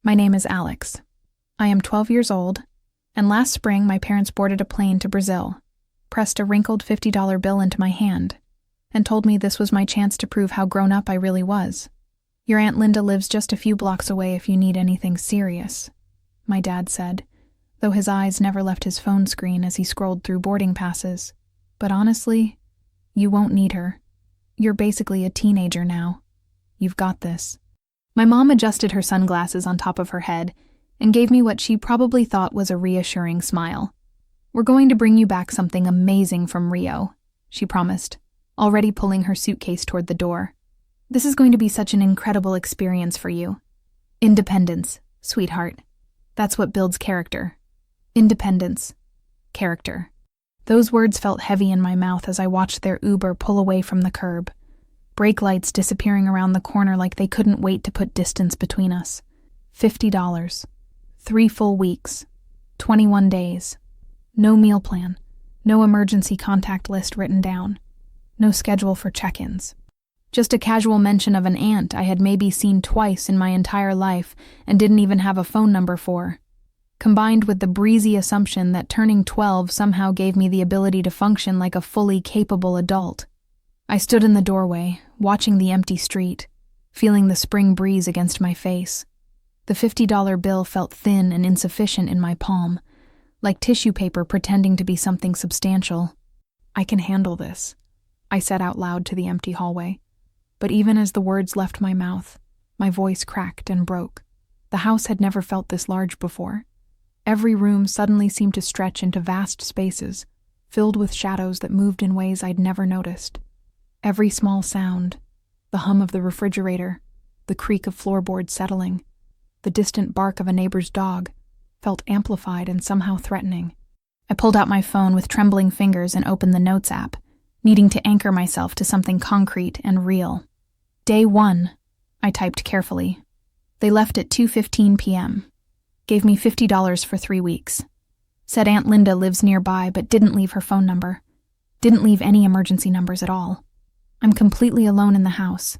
My name is Alex. I am 12 years old, and last spring my parents boarded a plane to Brazil, pressed a wrinkled $50 bill into my hand, and told me this was my chance to prove how grown up I really was. Your Aunt Linda lives just a few blocks away if you need anything serious, my dad said, though his eyes never left his phone screen as he scrolled through boarding passes. But honestly, you won't need her. You're basically a teenager now. You've got this. My mom adjusted her sunglasses on top of her head and gave me what she probably thought was a reassuring smile. We're going to bring you back something amazing from Rio, she promised, already pulling her suitcase toward the door. This is going to be such an incredible experience for you. Independence, sweetheart. That's what builds character. Independence. Character. Those words felt heavy in my mouth as I watched their Uber pull away from the curb, brake lights disappearing around the corner like they couldn't wait to put distance between us. $50. 3 full weeks. 21 days. No meal plan. No emergency contact list written down. No schedule for check-ins. Just a casual mention of an aunt I had maybe seen twice in my entire life and didn't even have a phone number for, combined with the breezy assumption that turning 12 somehow gave me the ability to function like a fully capable adult. I stood in the doorway, watching the empty street, feeling the spring breeze against my face. The $50 bill felt thin and insufficient in my palm, like tissue paper pretending to be something substantial. I can handle this, I said out loud to the empty hallway. But even as the words left my mouth, my voice cracked and broke. The house had never felt this large before. Every room suddenly seemed to stretch into vast spaces, filled with shadows that moved in ways I'd never noticed. Every small sound, the hum of the refrigerator, the creak of floorboards settling, the distant bark of a neighbor's dog, felt amplified and somehow threatening. I pulled out my phone with trembling fingers and opened the Notes app, needing to anchor myself to something concrete and real. Day 1, I typed carefully. They left at 2:15 p.m. Gave me $50 for 3 weeks. Said Aunt Linda lives nearby but didn't leave her phone number. Didn't leave any emergency numbers at all. I'm completely alone in the house.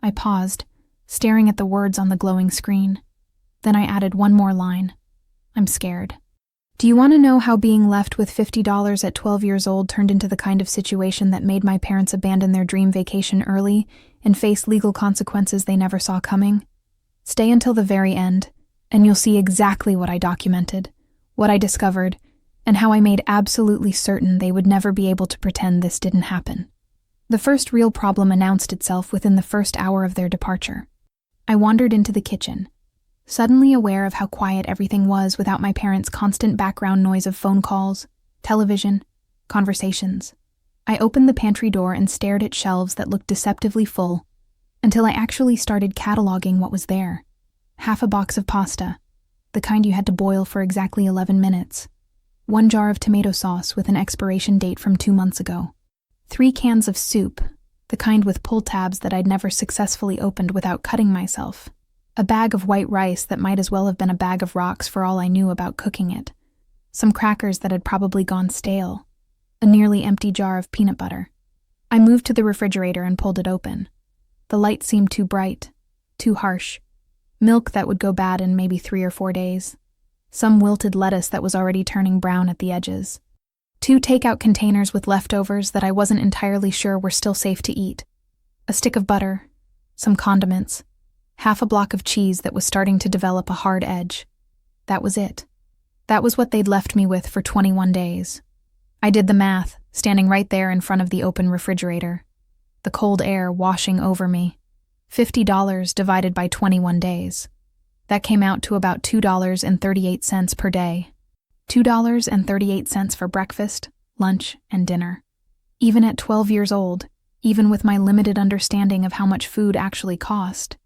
I paused, staring at the words on the glowing screen. Then I added one more line. I'm scared. Do you want to know how being left with $50 at 12 years old turned into the kind of situation that made my parents abandon their dream vacation early and face legal consequences they never saw coming? Stay until the very end, and you'll see exactly what I documented, what I discovered, and how I made absolutely certain they would never be able to pretend this didn't happen. The first real problem announced itself within the first hour of their departure. I wandered into the kitchen, suddenly aware of how quiet everything was without my parents' constant background noise of phone calls, television, conversations. I opened the pantry door and stared at shelves that looked deceptively full, until I actually started cataloging what was there. Half a box of pasta, the kind you had to boil for exactly 11 minutes. 1 jar of tomato sauce with an expiration date from 2 months ago. 3 cans of soup, the kind with pull tabs that I'd never successfully opened without cutting myself. A bag of white rice that might as well have been a bag of rocks for all I knew about cooking it. Some crackers that had probably gone stale. A nearly empty jar of peanut butter. I moved to the refrigerator and pulled it open. The light seemed too bright, too harsh. Milk that would go bad in maybe 3 or 4 days. Some wilted lettuce that was already turning brown at the edges. 2 takeout containers with leftovers that I wasn't entirely sure were still safe to eat. A stick of butter. Some condiments. Half a block of cheese that was starting to develop a hard edge. That was it. That was what they'd left me with for 21 days. I did the math, standing right there in front of the open refrigerator. The cold air washing over me. $50 divided by 21 days. That came out to about $2.38 per day. $2.38 for breakfast, lunch, and dinner. Even at 12 years old, even with my limited understanding of how much food actually cost,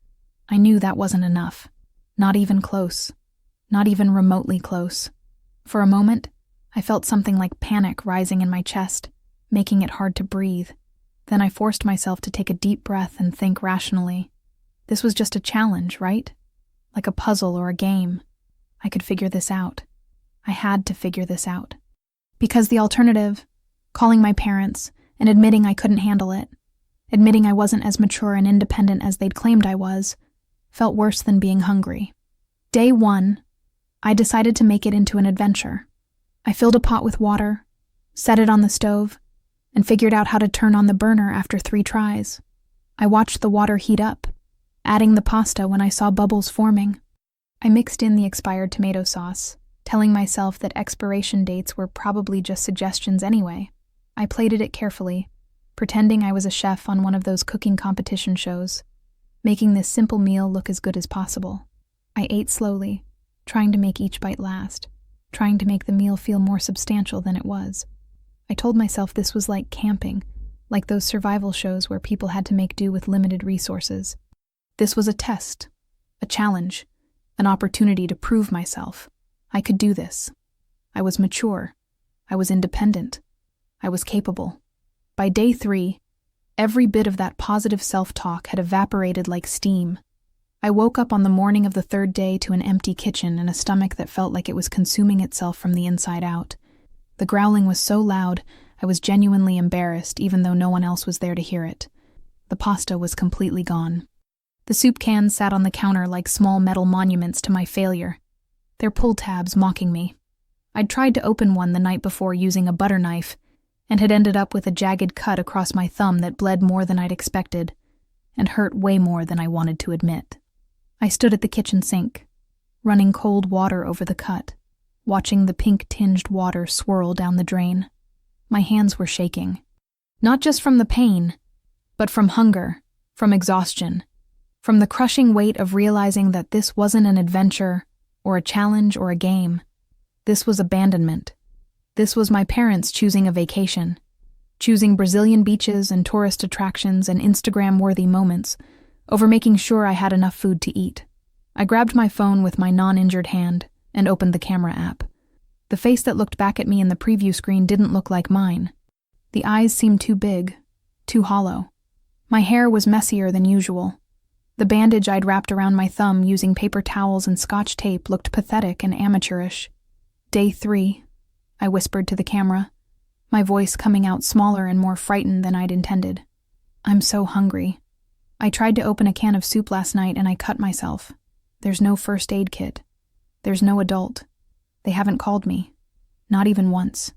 I knew that wasn't enough. Not even close. Not even remotely close. For a moment, I felt something like panic rising in my chest, making it hard to breathe. Then I forced myself to take a deep breath and think rationally. This was just a challenge, right? Like a puzzle or a game. I could figure this out. I had to figure this out. Because the alternative, calling my parents and admitting I couldn't handle it, admitting I wasn't as mature and independent as they'd claimed I was, felt worse than being hungry. Day 1, I decided to make it into an adventure. I filled a pot with water, set it on the stove, and figured out how to turn on the burner after 3 tries. I watched the water heat up, adding the pasta when I saw bubbles forming. I mixed in the expired tomato sauce, telling myself that expiration dates were probably just suggestions anyway. I plated it carefully, pretending I was a chef on one of those cooking competition shows, making this simple meal look as good as possible. I ate slowly, trying to make each bite last, trying to make the meal feel more substantial than it was. I told myself this was like camping, like those survival shows where people had to make do with limited resources. This was a test, a challenge, an opportunity to prove myself. I could do this. I was mature. I was independent. I was capable. By day 3, every bit of that positive self-talk had evaporated like steam. I woke up on the morning of the 3rd day to an empty kitchen and a stomach that felt like it was consuming itself from the inside out. The growling was so loud, I was genuinely embarrassed even though no one else was there to hear it. The pasta was completely gone. The soup cans sat on the counter like small metal monuments to my failure, their pull tabs mocking me. I'd tried to open one the night before using a butter knife, and had ended up with a jagged cut across my thumb that bled more than I'd expected, and hurt way more than I wanted to admit. I stood at the kitchen sink, running cold water over the cut, watching the pink-tinged water swirl down the drain. My hands were shaking, not just from the pain, but from hunger, from exhaustion, from the crushing weight of realizing that this wasn't an adventure, or a challenge, or a game. This was abandonment. This was my parents choosing a vacation, choosing Brazilian beaches and tourist attractions and Instagram-worthy moments over making sure I had enough food to eat. I grabbed my phone with my non-injured hand and opened the camera app. The face that looked back at me in the preview screen didn't look like mine. The eyes seemed too big, too hollow. My hair was messier than usual. The bandage I'd wrapped around my thumb using paper towels and Scotch tape looked pathetic and amateurish. Day 3, I whispered to the camera, my voice coming out smaller and more frightened than I'd intended. I'm so hungry. I tried to open a can of soup last night and I cut myself. There's no first aid kit. There's no adult. They haven't called me. Not even once.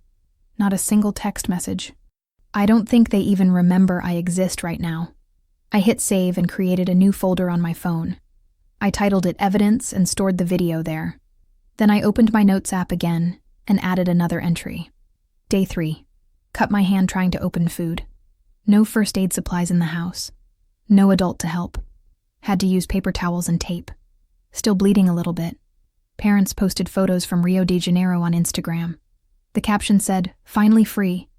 Not a single text message. I don't think they even remember I exist right now. I hit save and created a new folder on my phone. I titled it Evidence and stored the video there. Then I opened my notes app again and added another entry. Day 3. Cut my hand trying to open food. No first aid supplies in the house. No adult to help. Had to use paper towels and tape. Still bleeding a little bit. Parents posted photos from Rio de Janeiro on Instagram. The caption said, "Finally free.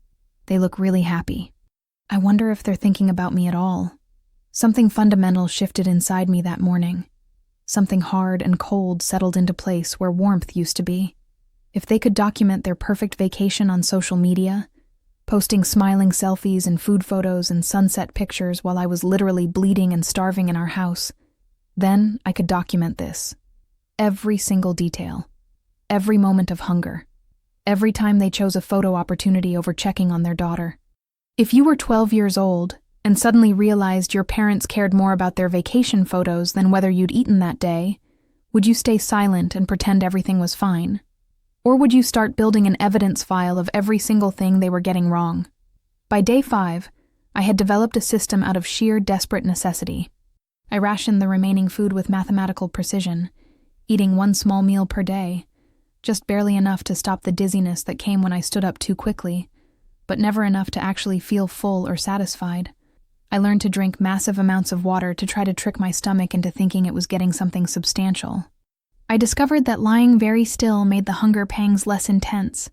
They look really happy." I wonder if they're thinking about me at all. Something fundamental shifted inside me that morning. Something hard and cold settled into place where warmth used to be. If they could document their perfect vacation on social media, posting smiling selfies and food photos and sunset pictures while I was literally bleeding and starving in our house, then I could document this. Every single detail. Every moment of hunger. Every time they chose a photo opportunity over checking on their daughter. If you were 12 years old and suddenly realized your parents cared more about their vacation photos than whether you'd eaten that day, would you stay silent and pretend everything was fine? Or would you start building an evidence file of every single thing they were getting wrong? By day 5, I had developed a system out of sheer desperate necessity. I rationed the remaining food with mathematical precision, eating 1 small meal per day, just barely enough to stop the dizziness that came when I stood up too quickly, but never enough to actually feel full or satisfied. I learned to drink massive amounts of water to try to trick my stomach into thinking it was getting something substantial. I discovered that lying very still made the hunger pangs less intense,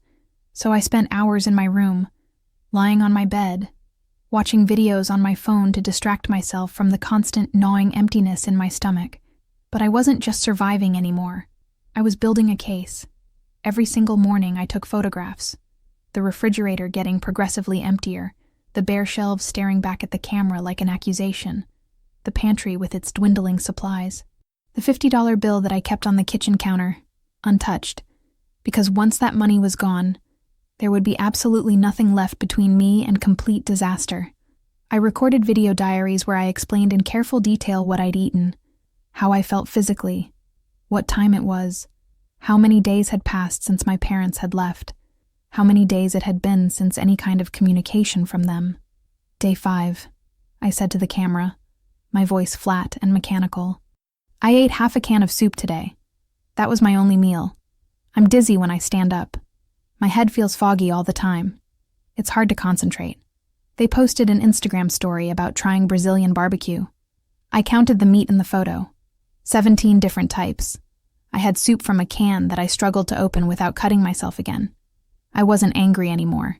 so I spent hours in my room, lying on my bed, watching videos on my phone to distract myself from the constant gnawing emptiness in my stomach. But I wasn't just surviving anymore. I was building a case. Every single morning I took photographs, the refrigerator getting progressively emptier, the bare shelves staring back at the camera like an accusation, the pantry with its dwindling supplies. The $50 bill that I kept on the kitchen counter, untouched, because once that money was gone, there would be absolutely nothing left between me and complete disaster. I recorded video diaries where I explained in careful detail what I'd eaten, how I felt physically, what time it was, how many days had passed since my parents had left, how many days it had been since any kind of communication from them. Day 5, I said to the camera, my voice flat and mechanical. I ate half a can of soup today. That was my only meal. I'm dizzy when I stand up. My head feels foggy all the time. It's hard to concentrate. They posted an Instagram story about trying Brazilian barbecue. I counted the meat in the photo. 17 different types. I had soup from a can that I struggled to open without cutting myself again. I wasn't angry anymore.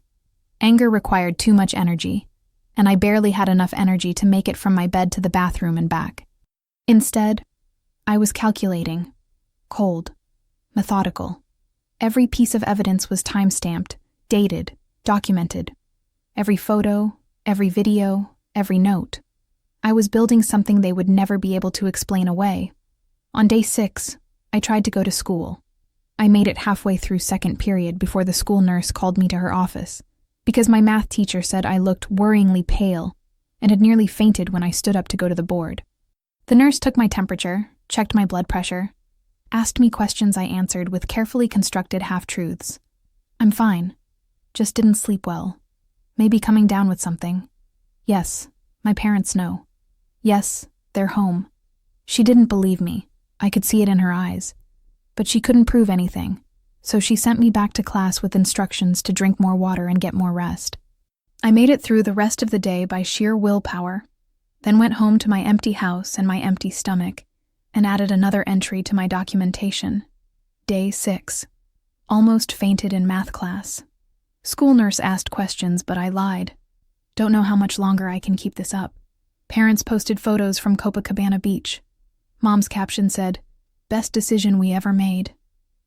Anger required too much energy, and I barely had enough energy to make it from my bed to the bathroom and back. Instead, I was calculating, cold, methodical. Every piece of evidence was time-stamped, dated, documented. Every photo, every video, every note. I was building something they would never be able to explain away. On day 6, I tried to go to school. I made it halfway through second period before the school nurse called me to her office, because my math teacher said I looked worryingly pale and had nearly fainted when I stood up to go to the board. The nurse took my temperature, checked my blood pressure, asked me questions I answered with carefully constructed half-truths. I'm fine. Just didn't sleep well. Maybe coming down with something. Yes, my parents know. Yes, they're home. She didn't believe me. I could see it in her eyes. But she couldn't prove anything, so she sent me back to class with instructions to drink more water and get more rest. I made it through the rest of the day by sheer willpower, then went home to my empty house and my empty stomach, and added another entry to my documentation. Day 6. Almost fainted in math class. School nurse asked questions, but I lied. Don't know how much longer I can keep this up. Parents posted photos from Copacabana Beach. Mom's caption said, "Best decision we ever made."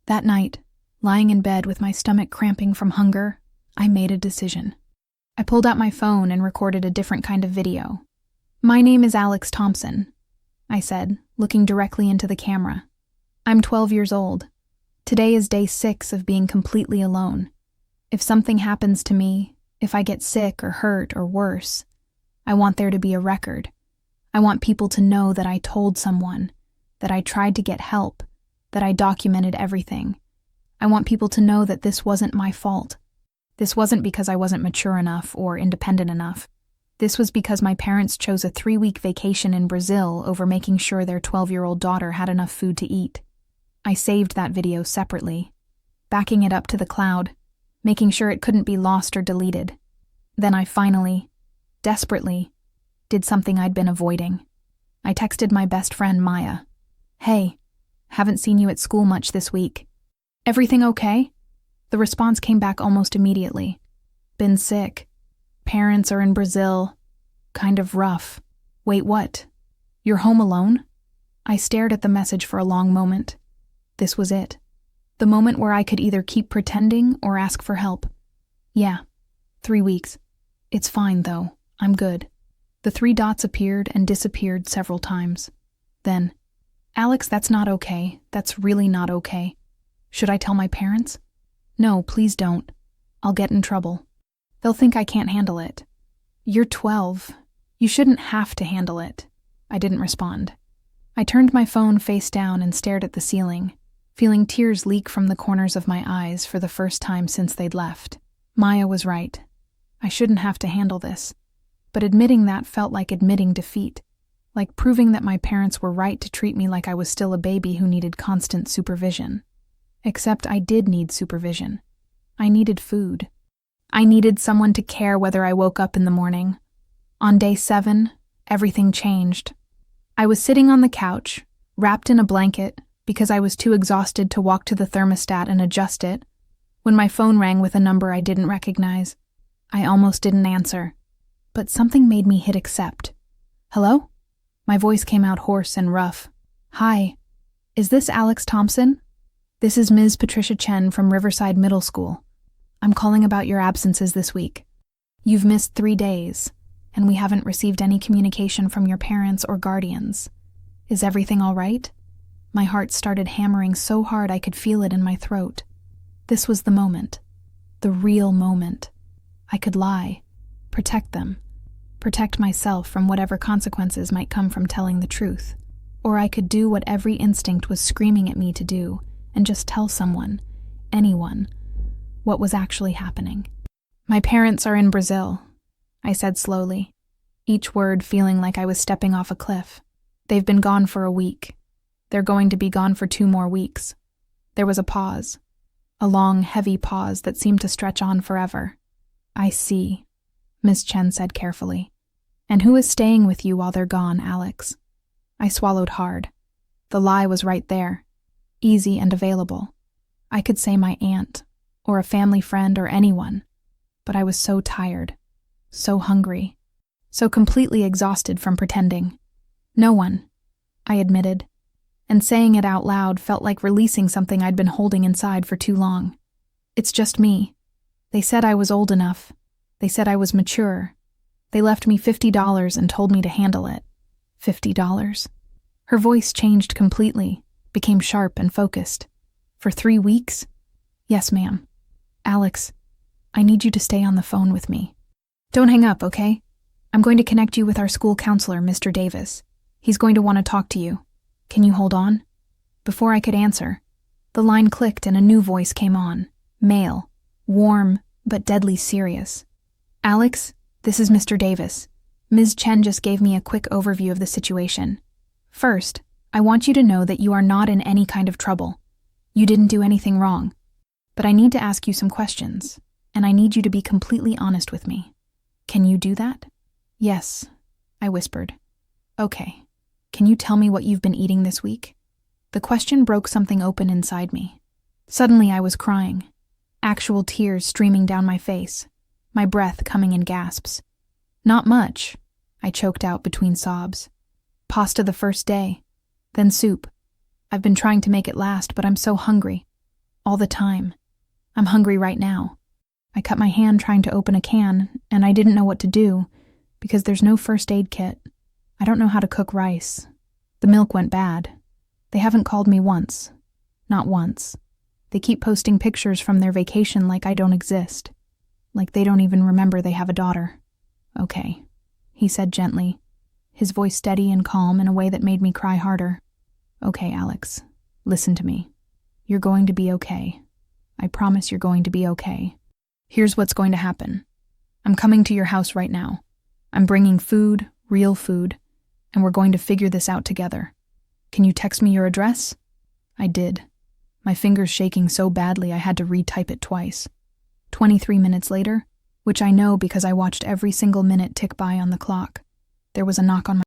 That night, lying in bed with my stomach cramping from hunger, I made a decision. I pulled out my phone and recorded a different kind of video. "My name is Alex Thompson," I said, looking directly into the camera. "I'm 12 years old. Today is day 6 of being completely alone. If something happens to me, if I get sick or hurt or worse, I want there to be a record. I want people to know that I told someone, that I tried to get help, that I documented everything. I want people to know that this wasn't my fault. This wasn't because I wasn't mature enough or independent enough. This was because my parents chose a 3-week vacation in Brazil over making sure their 12-year-old daughter had enough food to eat. I saved that video separately, backing it up to the cloud, making sure it couldn't be lost or deleted. Then I finally, desperately, did something I'd been avoiding. I texted my best friend Maya. "Hey, haven't seen you at school much this week. Everything okay?" The response came back almost immediately. "Been sick. Parents are in Brazil. Kind of rough. Wait, what? You're home alone?" I stared at the message for a long moment. This was it. The moment where I could either keep pretending or ask for help. "Yeah, 3 weeks. It's fine, though. I'm good." The 3 dots appeared and disappeared several times. Then, "Alex, that's not okay. That's really not okay. Should I tell my parents?" "No, please don't. I'll get in trouble. They'll think I can't handle it." "You're 12. You shouldn't have to handle it." I didn't respond. I turned my phone face down and stared at the ceiling, feeling tears leak from the corners of my eyes for the first time since they'd left. Maya was right. I shouldn't have to handle this. But admitting that felt like admitting defeat, like proving that my parents were right to treat me like I was still a baby who needed constant supervision. Except I did need supervision. I needed food. I needed someone to care whether I woke up in the morning. On day 7, everything changed. I was sitting on the couch, wrapped in a blanket, because I was too exhausted to walk to the thermostat and adjust it, when my phone rang with a number I didn't recognize. I almost didn't answer, but something made me hit accept. "Hello?" My voice came out hoarse and rough. "Hi. Is this Alex Thompson? This is Ms. Patricia Chen from Riverside Middle School. I'm calling about your absences this week. You've missed 3 days, and we haven't received any communication from your parents or guardians. Is everything all right?" My heart started hammering so hard I could feel it in my throat. This was the moment. The real moment. I could lie. Protect them. Protect myself from whatever consequences might come from telling the truth. Or I could do what every instinct was screaming at me to do and just tell someone, anyone, what was actually happening. My parents are in Brazil, I said slowly, each word feeling like I was stepping off a cliff. They've been gone for a week. They're going to be gone for 2 more weeks. There was a pause, a long, heavy pause that seemed to stretch on forever. I see, Ms. Chen said carefully. And who is staying with you while they're gone, Alex? I swallowed hard. The lie was right there, easy and available. I could say my aunt, or a family friend, or anyone, but I was so tired, so hungry, so completely exhausted from pretending. No one, I admitted, and saying it out loud felt like releasing something I'd been holding inside for too long. It's just me. They said I was old enough. They said I was mature. They left me $50 and told me to handle it. $50. Her voice changed completely, became sharp and focused. For 3 weeks? Yes, ma'am. Alex, I need you to stay on the phone with me. Don't hang up, okay? I'm going to connect you with our school counselor, Mr. Davis. He's going to want to talk to you. Can you hold on? Before I could answer, the line clicked and a new voice came on. Male, warm, but deadly serious. Alex, this is Mr. Davis. Ms. Chen just gave me a quick overview of the situation. First, I want you to know that you are not in any kind of trouble. You didn't do anything wrong. But I need to ask you some questions, and I need you to be completely honest with me. Can you do that? Yes, I whispered. Okay. Can you tell me what you've been eating this week? The question broke something open inside me. Suddenly I was crying, actual tears streaming down my face, my breath coming in gasps. Not much, I choked out between sobs. Pasta the first day, then soup. I've been trying to make it last, but I'm so hungry. All the time. I'm hungry right now. I cut my hand trying to open a can, and I didn't know what to do, because there's no first aid kit. I don't know how to cook rice. The milk went bad. They haven't called me once. Not once. They keep posting pictures from their vacation like I don't exist. Like they don't even remember they have a daughter. Okay, he said gently, his voice steady and calm in a way that made me cry harder. Okay, Alex, listen to me. You're going to be okay. I promise you're going to be okay. Here's what's going to happen. I'm coming to your house right now. I'm bringing food, real food, and we're going to figure this out together. Can you text me your address? I did. My fingers shaking so badly I had to retype it twice. 23 minutes later, which I know because I watched every single minute tick by on the clock, there was a knock on my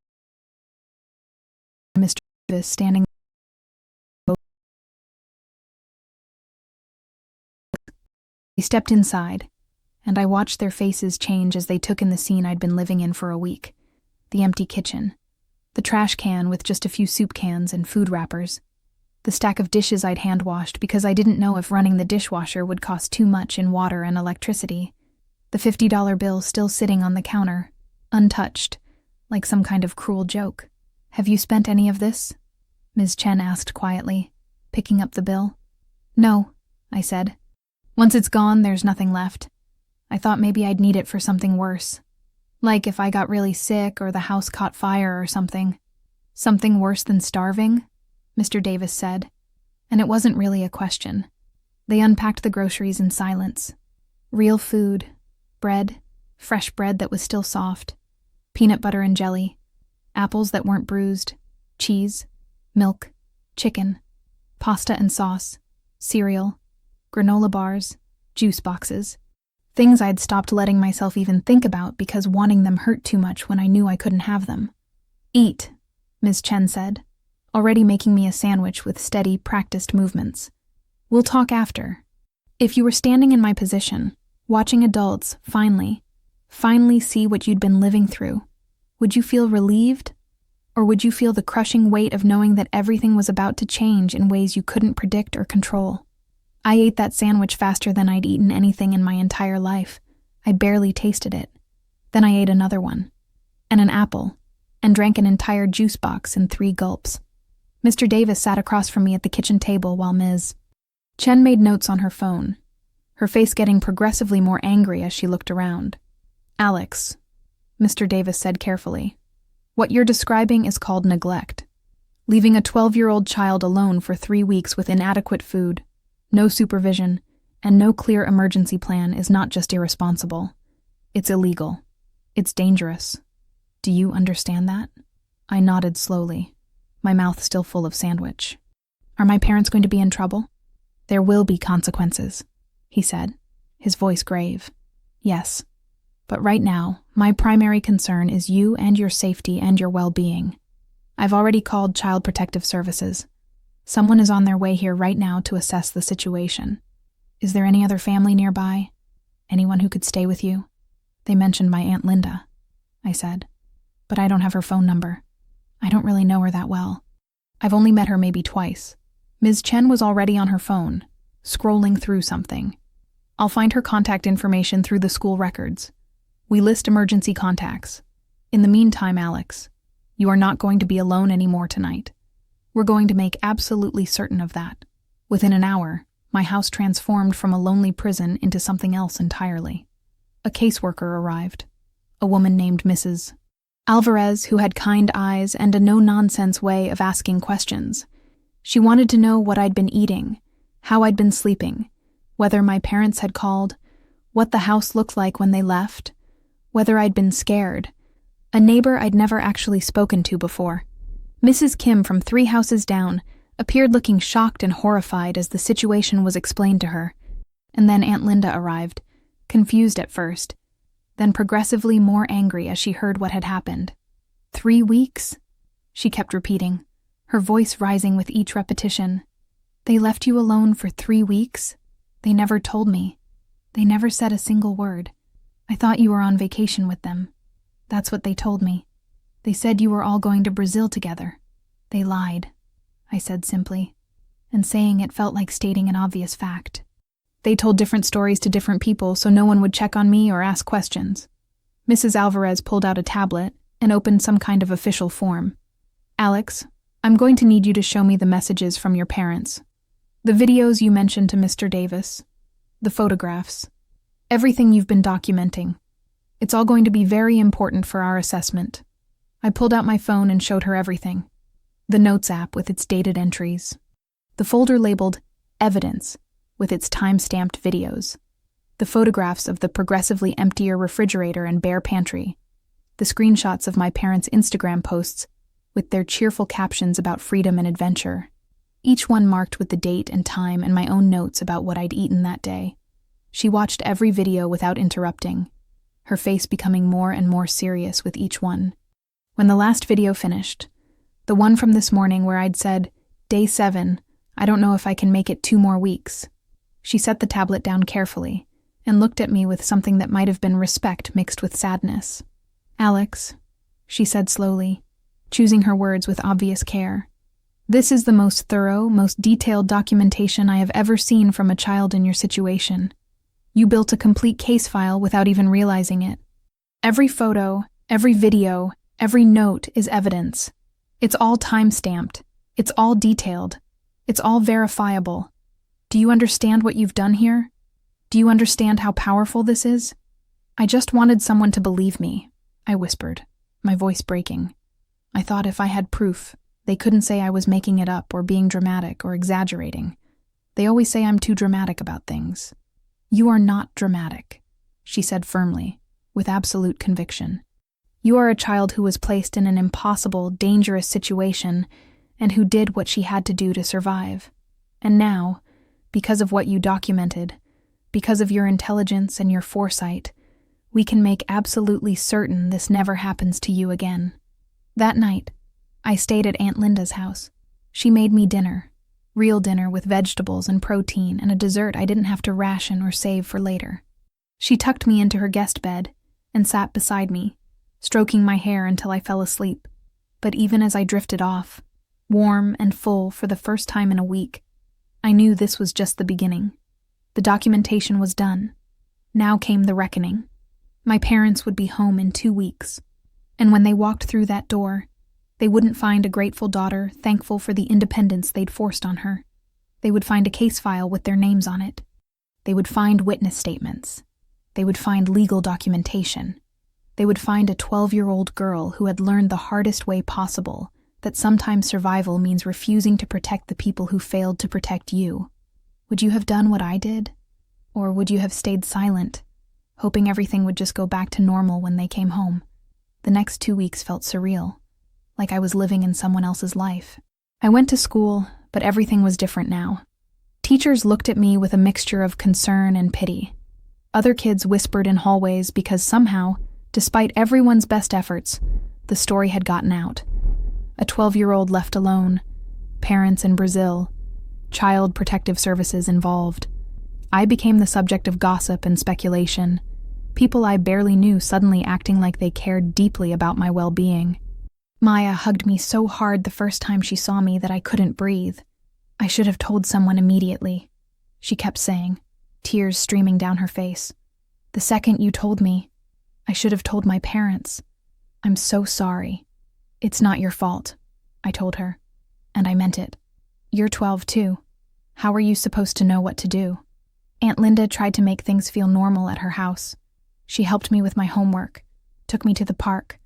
Mr. Davis standing. He stepped inside, and I watched their faces change as they took in the scene I'd been living in for a week. The empty kitchen, the trash can with just a few soup cans and food wrappers, the stack of dishes I'd hand-washed because I didn't know if running the dishwasher would cost too much in water and electricity, the $50 bill still sitting on the counter, untouched, like some kind of cruel joke. Have you spent any of this? Ms. Chen asked quietly, picking up the bill. No, I said. Once it's gone, there's nothing left. I thought maybe I'd need it for something worse. Like if I got really sick or the house caught fire or something. Something worse than starving, Mr. Davis said. And it wasn't really a question. They unpacked the groceries in silence. Real food, bread, fresh bread that was still soft, peanut butter and jelly, apples that weren't bruised, cheese, milk, chicken, pasta and sauce, cereal, granola bars, juice boxes. Things I'd stopped letting myself even think about because wanting them hurt too much when I knew I couldn't have them. Eat, Ms. Chen said, already making me a sandwich with steady, practiced movements. We'll talk after. If you were standing in my position, watching adults finally see what you'd been living through, would you feel relieved? Or would you feel the crushing weight of knowing that everything was about to change in ways you couldn't predict or control? I ate that sandwich faster than I'd eaten anything in my entire life. I barely tasted it. Then I ate another one, and an apple, and drank an entire juice box in 3 gulps. Mr. Davis sat across from me at the kitchen table while Ms. Chen made notes on her phone, her face getting progressively more angry as she looked around. Alex, Mr. Davis said carefully, what you're describing is called neglect. Leaving a 12-year-old child alone for 3 weeks with inadequate food, no supervision, and no clear emergency plan is not just irresponsible. It's illegal. It's dangerous. Do you understand that? I nodded slowly, my mouth still full of sandwich. Are my parents going to be in trouble? There will be consequences, he said, his voice grave. Yes. But right now, my primary concern is you and your safety and your well-being. I've already called Child Protective Services. Someone is on their way here right now to assess the situation. Is there any other family nearby? Anyone who could stay with you? They mentioned my Aunt Linda, I said. But I don't have her phone number. I don't really know her that well. I've only met her maybe twice. Ms. Chen was already on her phone, scrolling through something. I'll find her contact information through the school records. We list emergency contacts. In the meantime, Alex, you are not going to be alone anymore tonight. We're going to make absolutely certain of that. Within an hour, my house transformed from a lonely prison into something else entirely. A caseworker arrived, a woman named Mrs. Alvarez, who had kind eyes and a no-nonsense way of asking questions. She wanted to know what I'd been eating, how I'd been sleeping, whether my parents had called, what the house looked like when they left, whether I'd been scared. A neighbor I'd never actually spoken to before. Mrs. Kim from 3 houses down appeared looking shocked and horrified as the situation was explained to her. And then Aunt Linda arrived, confused at first, then progressively more angry as she heard what had happened. 3 weeks? She kept repeating, her voice rising with each repetition. They left you alone for 3 weeks? They never told me. They never said a single word. I thought you were on vacation with them. That's what they told me. They said you were all going to Brazil together. They lied, I said simply, and saying it felt like stating an obvious fact. They told different stories to different people so no one would check on me or ask questions. Mrs. Alvarez pulled out a tablet and opened some kind of official form. Alex, I'm going to need you to show me the messages from your parents. The videos you mentioned to Mr. Davis. The photographs. Everything you've been documenting. It's all going to be very important for our assessment. I pulled out my phone and showed her everything. The Notes app with its dated entries. The folder labeled Evidence with its time-stamped videos. The photographs of the progressively emptier refrigerator and bare pantry. The screenshots of my parents' Instagram posts with their cheerful captions about freedom and adventure. Each one marked with the date and time and my own notes about what I'd eaten that day. She watched every video without interrupting, her face becoming more and more serious with each one. When the last video finished, the one from this morning where I'd said, Day 7, I don't know if I can make it 2 more weeks, she set the tablet down carefully and looked at me with something that might have been respect mixed with sadness. Alex, she said slowly, choosing her words with obvious care. This is the most thorough, most detailed documentation I have ever seen from a child in your situation. You built a complete case file without even realizing it. Every photo, every video, every note is evidence. It's all time-stamped. It's all detailed. It's all verifiable. Do you understand what you've done here? Do you understand how powerful this is? I just wanted someone to believe me, I whispered, my voice breaking. I thought if I had proof, they couldn't say I was making it up or being dramatic or exaggerating. They always say I'm too dramatic about things. You are not dramatic, she said firmly, with absolute conviction. You are a child who was placed in an impossible, dangerous situation and who did what she had to do to survive. And now, because of what you documented, because of your intelligence and your foresight, we can make absolutely certain this never happens to you again. That night, I stayed at Aunt Linda's house. She made me dinner, real dinner with vegetables and protein and a dessert I didn't have to ration or save for later. She tucked me into her guest bed and sat beside me, stroking my hair until I fell asleep. But even as I drifted off, warm and full for the first time in a week, I knew this was just the beginning. The documentation was done. Now came the reckoning. My parents would be home in 2 weeks, and when they walked through that door, they wouldn't find a grateful daughter thankful for the independence they'd forced on her. They would find a case file with their names on it. They would find witness statements. They would find legal documentation. They would find a 12-year-old girl who had learned the hardest way possible that sometimes survival means refusing to protect the people who failed to protect you. Would you have done what I did? Or would you have stayed silent, hoping everything would just go back to normal when they came home? The next 2 weeks felt surreal, like I was living in someone else's life. I went to school, but everything was different now. Teachers looked at me with a mixture of concern and pity. Other kids whispered in hallways because somehow, despite everyone's best efforts, the story had gotten out. A 12-year-old left alone, parents in Brazil, Child Protective Services involved. I became the subject of gossip and speculation, people I barely knew suddenly acting like they cared deeply about my well-being. Maya hugged me so hard the first time she saw me that I couldn't breathe. I should have told someone immediately, she kept saying, tears streaming down her face. The second you told me, I should have told my parents. I'm so sorry. It's not your fault, I told her, and I meant it. You're 12 too. How are you supposed to know what to do? Aunt Linda tried to make things feel normal at her house. She helped me with my homework, took me to the park,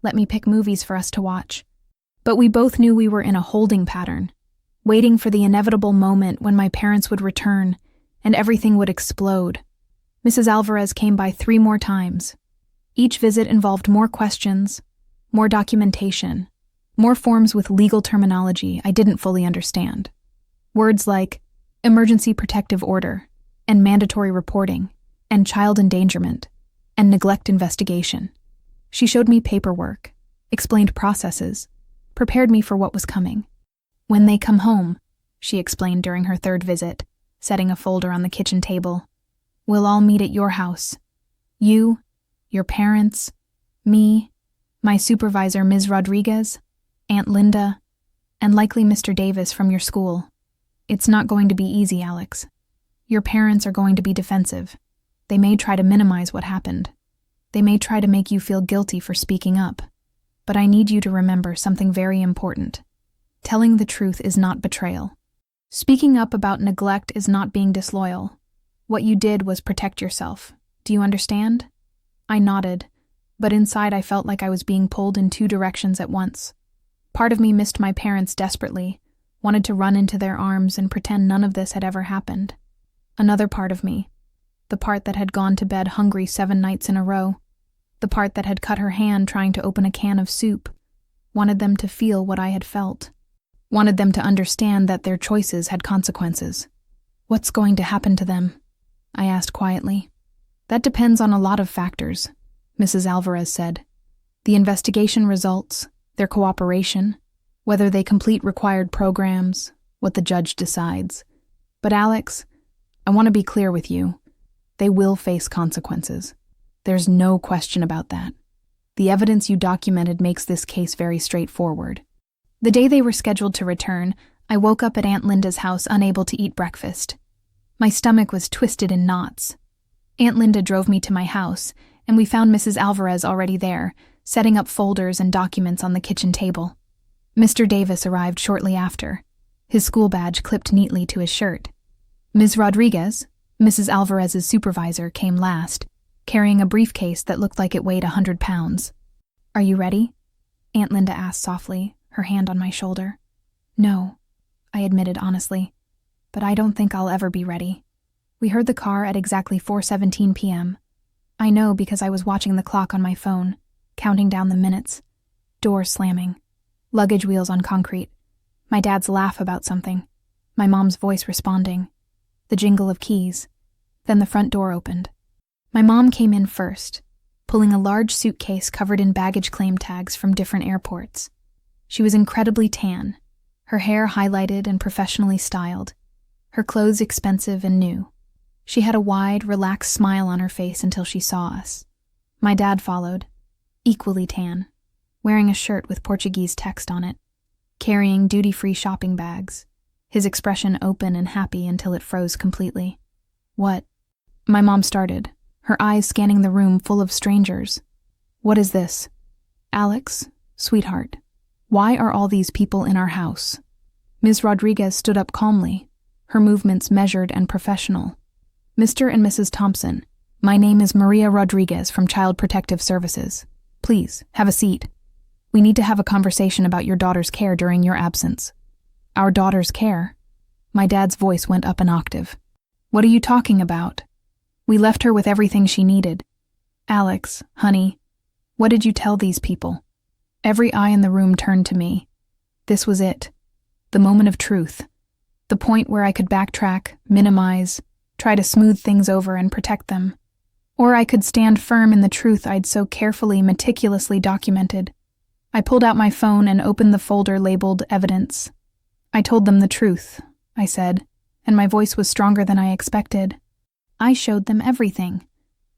let me pick movies for us to watch. But we both knew we were in a holding pattern, waiting for the inevitable moment when my parents would return and everything would explode. Mrs. Alvarez came by 3 more times. Each visit involved more questions, more documentation, more forms with legal terminology I didn't fully understand. Words like emergency protective order, and mandatory reporting, and child endangerment, and neglect investigation. She showed me paperwork, explained processes, prepared me for what was coming. When they come home, she explained during her 3rd visit, setting a folder on the kitchen table, we'll all meet at your house. You, your parents, me, my supervisor Ms. Rodriguez, Aunt Linda, and likely Mr. Davis from your school. It's not going to be easy, Alex. Your parents are going to be defensive. They may try to minimize what happened. They may try to make you feel guilty for speaking up. But I need you to remember something very important. Telling the truth is not betrayal. Speaking up about neglect is not being disloyal. What you did was protect yourself. Do you understand? I nodded, but inside I felt like I was being pulled in 2 directions at once. Part of me missed my parents desperately, wanted to run into their arms and pretend none of this had ever happened. Another part of me, the part that had gone to bed hungry 7 nights in a row, the part that had cut her hand trying to open a can of soup, wanted them to feel what I had felt, wanted them to understand that their choices had consequences. What's going to happen to them? I asked quietly. That depends on a lot of factors, Mrs. Alvarez said. The investigation results, their cooperation, whether they complete required programs, what the judge decides. But Alex, I want to be clear with you. They will face consequences. There's no question about that. The evidence you documented makes this case very straightforward. The day they were scheduled to return, I woke up at Aunt Linda's house unable to eat breakfast. My stomach was twisted in knots. Aunt Linda drove me to my house, and we found Mrs. Alvarez already there, setting up folders and documents on the kitchen table. Mr. Davis arrived shortly after, his school badge clipped neatly to his shirt. Ms. Rodriguez, Mrs. Alvarez's supervisor, came last, carrying a briefcase that looked like it weighed 100 pounds. Are you ready? Aunt Linda asked softly, her hand on my shoulder. No, I admitted honestly, but I don't think I'll ever be ready. We heard the car at exactly 4:17 p.m. I know because I was watching the clock on my phone, counting down the minutes. Doors slamming. Luggage wheels on concrete. My dad's laugh about something. My mom's voice responding. The jingle of keys. Then the front door opened. My mom came in first, pulling a large suitcase covered in baggage claim tags from different airports. She was incredibly tan, her hair highlighted and professionally styled, her clothes expensive and new. She had a wide, relaxed smile on her face until she saw us. My dad followed, equally tan, wearing a shirt with Portuguese text on it, carrying duty-free shopping bags, his expression open and happy until it froze completely. What? My mom started, her eyes scanning the room full of strangers. What is this? Alex, sweetheart, why are all these people in our house? Ms. Rodriguez stood up calmly, her movements measured and professional. Mr. and Mrs. Thompson, my name is Maria Rodriguez from Child Protective Services. Please, have a seat. We need to have a conversation about your daughter's care during your absence. Our daughter's care? My dad's voice went up an octave. What are you talking about? We left her with everything she needed. Alex, honey, what did you tell these people? Every eye in the room turned to me. This was it. The moment of truth. The point where I could backtrack, minimize, try to smooth things over and protect them. Or I could stand firm in the truth I'd so carefully, meticulously documented. I pulled out my phone and opened the folder labeled Evidence. I told them the truth, I said, and my voice was stronger than I expected. I showed them everything.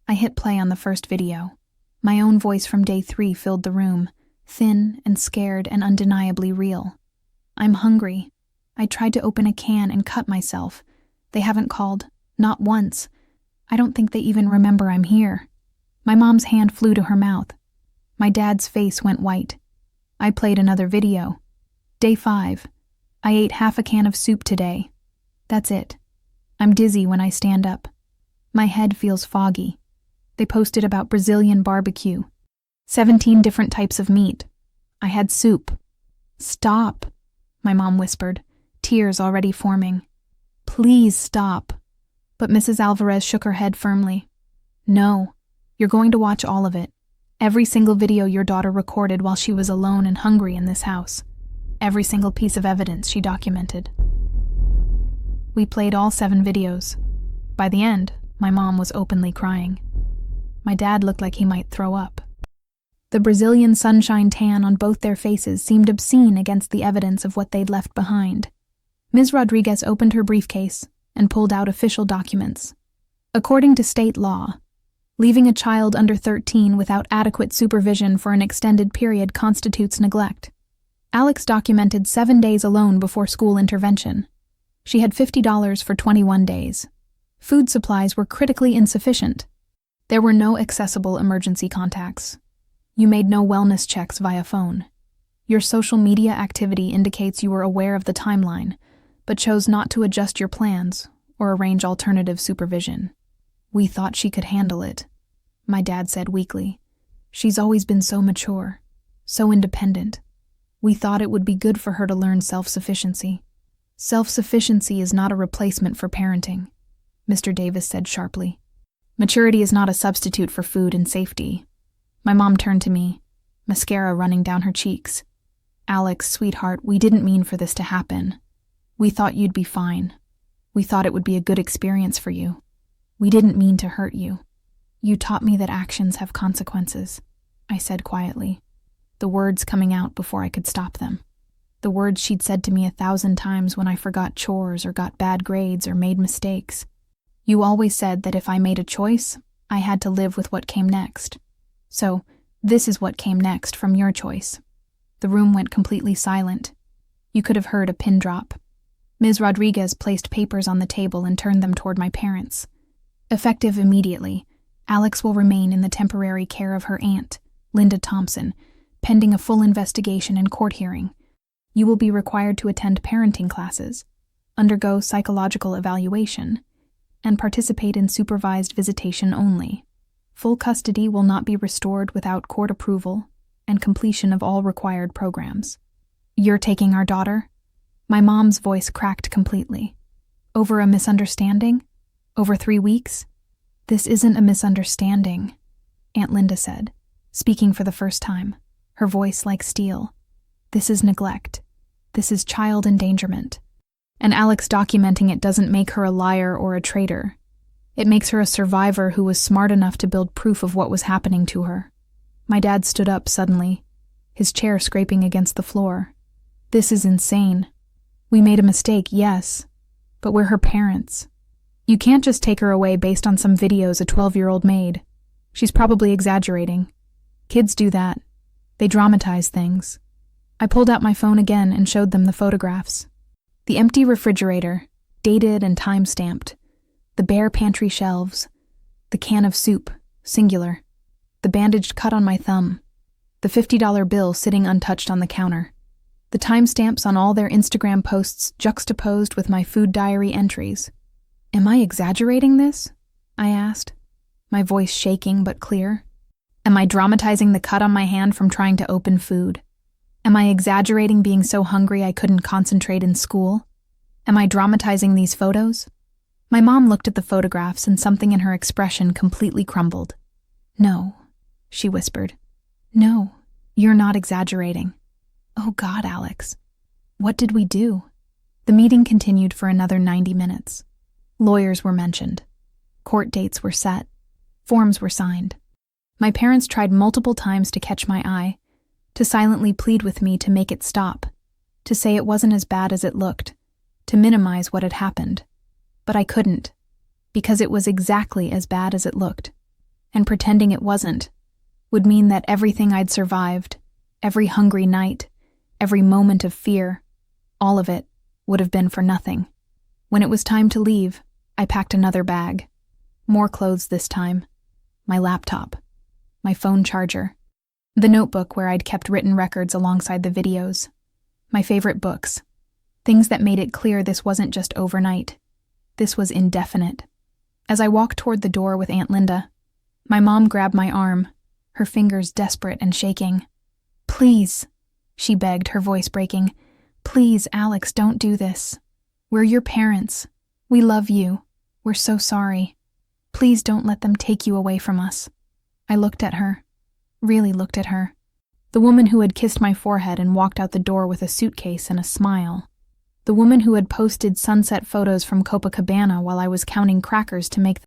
I hit play on the first video. My own voice from day 3 filled the room, thin and scared and undeniably real. I'm hungry. I tried to open a can and cut myself. They haven't called, not once. I don't think they even remember I'm here. My mom's hand flew to her mouth. My dad's face went white. I played another video. Day 5. I ate half a can of soup today. That's it. I'm dizzy when I stand up. My head feels foggy. They posted about Brazilian barbecue. 17 different types of meat. I had soup. Stop, my mom whispered, tears already forming. Please stop. But Mrs. Alvarez shook her head firmly. No, you're going to watch all of it. Every single video your daughter recorded while she was alone and hungry in this house. Every single piece of evidence she documented. We played all 7 videos. By the end, my mom was openly crying. My dad looked like he might throw up. The Brazilian sunshine tan on both their faces seemed obscene against the evidence of what they'd left behind. Ms. Rodriguez opened her briefcase and pulled out official documents. According to state law, leaving a child under 13 without adequate supervision for an extended period constitutes neglect. Alex documented 7 days alone before school intervention. She had $50 for 21 days. Food supplies were critically insufficient. There were no accessible emergency contacts. You made no wellness checks via phone. Your social media activity indicates you were aware of the timeline, but chose not to adjust your plans or arrange alternative supervision. We thought she could handle it, my dad said weakly. She's always been so mature, so independent. We thought it would be good for her to learn self-sufficiency. Self-sufficiency is not a replacement for parenting, Mr. Davis said sharply. Maturity is not a substitute for food and safety. My mom turned to me, mascara running down her cheeks. Alex, sweetheart, we didn't mean for this to happen. We thought you'd be fine. We thought it would be a good experience for you. We didn't mean to hurt you. You taught me that actions have consequences, I said quietly, the words coming out before I could stop them. The words she'd said to me 1,000 times when I forgot chores or got bad grades or made mistakes. You always said that if I made a choice, I had to live with what came next. So, this is what came next from your choice. The room went completely silent. You could have heard a pin drop. Ms. Rodriguez placed papers on the table and turned them toward my parents. Effective immediately, Alex will remain in the temporary care of her aunt, Linda Thompson, pending a full investigation and court hearing. You will be required to attend parenting classes, undergo psychological evaluation, and participate in supervised visitation only. Full custody will not be restored without court approval and completion of all required programs. You're taking our daughter? My mom's voice cracked completely. Over a misunderstanding? Over 3 weeks? This isn't a misunderstanding, Aunt Linda said, speaking for the first time, her voice like steel. This is neglect. This is child endangerment. And Alex documenting it doesn't make her a liar or a traitor. It makes her a survivor who was smart enough to build proof of what was happening to her. My dad stood up suddenly, his chair scraping against the floor. This is insane. We made a mistake, yes, but we're her parents. You can't just take her away based on some videos a 12-year-old made. She's probably exaggerating. Kids do that. They dramatize things. I pulled out my phone again and showed them the photographs. The empty refrigerator, dated and time-stamped. The bare pantry shelves. The can of soup, singular. The bandaged cut on my thumb. The $50 bill sitting untouched on the counter. The timestamps on all their Instagram posts juxtaposed with my food diary entries. Am I exaggerating this? I asked, my voice shaking but clear. Am I dramatizing the cut on my hand from trying to open food? Am I exaggerating being so hungry I couldn't concentrate in school? Am I dramatizing these photos? My mom looked at the photographs and something in her expression completely crumbled. No, she whispered. No, you're not exaggerating. Oh God, Alex. What did we do? The meeting continued for another 90 minutes. Lawyers were mentioned. Court dates were set. Forms were signed. My parents tried multiple times to catch my eye, to silently plead with me to make it stop, to say it wasn't as bad as it looked, to minimize what had happened. But I couldn't, because it was exactly as bad as it looked, and pretending it wasn't would mean that everything I'd survived, every hungry night, every moment of fear, all of it would have been for nothing. When it was time to leave, I packed another bag. More clothes this time. My laptop. My phone charger. The notebook where I'd kept written records alongside the videos. My favorite books. Things that made it clear this wasn't just overnight. This was indefinite. As I walked toward the door with Aunt Linda, my mom grabbed my arm, her fingers desperate and shaking. Please, she begged, her voice breaking. Please, Alex, don't do this. We're your parents. We love you. We're so sorry. Please don't let them take you away from us. I looked at her. Really looked at her. The woman who had kissed my forehead and walked out the door with a suitcase and a smile. The woman who had posted sunset photos from Copacabana while I was counting crackers to make